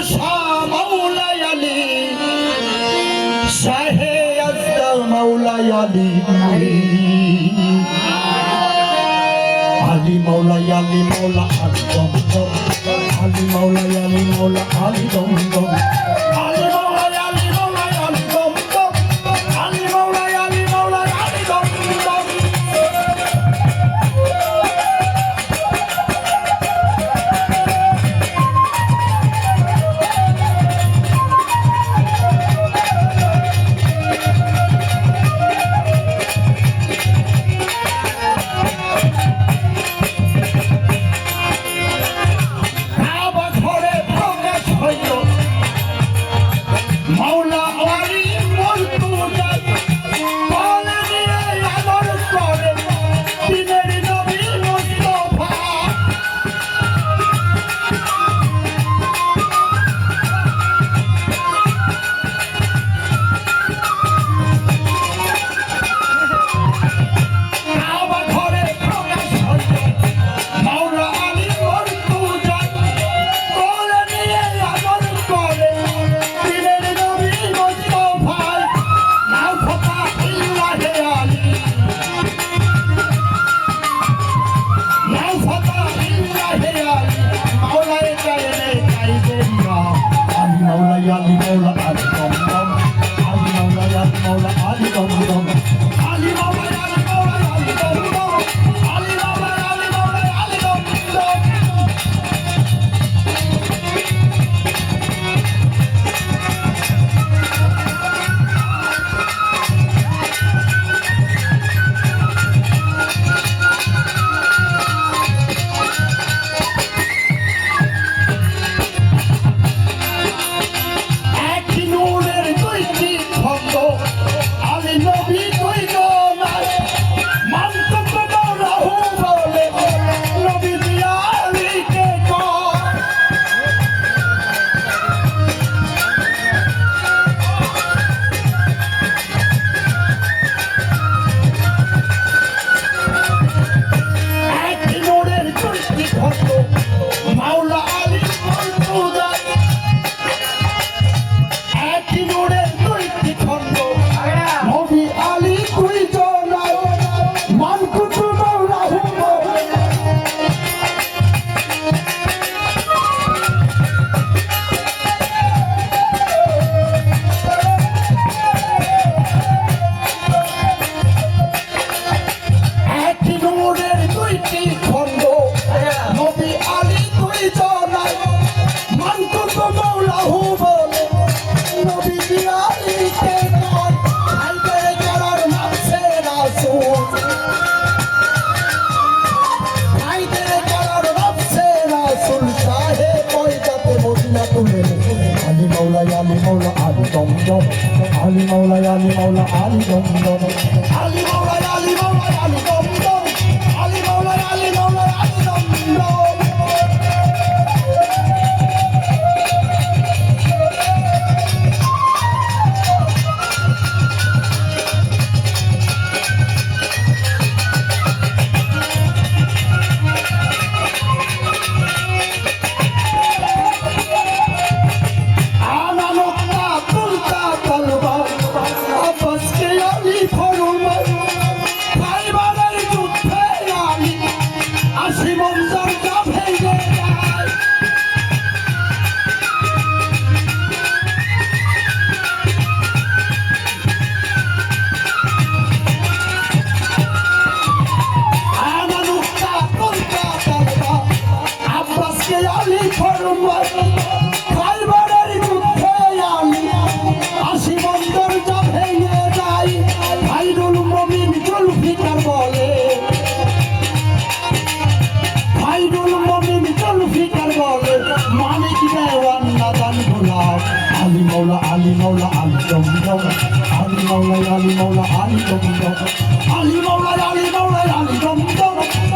শাহ মাওলাই আলী শাহে আজদা মাওলাই আলী আলী মাওলাই আলী মাওলা আলী দম দম আলী মাওলাই আলী মাওলা আলী দম দম আলী মাওলাই আলী মাওলাই আলী দম দম আলী মাওলাই আলী মাওলাই আলী দম দম Ali Maulay Ali Maula Ali Dom Dom Ali Maulay Ali Maulay Ali Dom Dom Ali Maulay Ali Maulay Ali Dom Dom Ali Maula Ali Maula Ali Dom Dom Ali Maula Ali Maula Ali Dom Dom Ali Maula Ali Maula Ali Dom Dom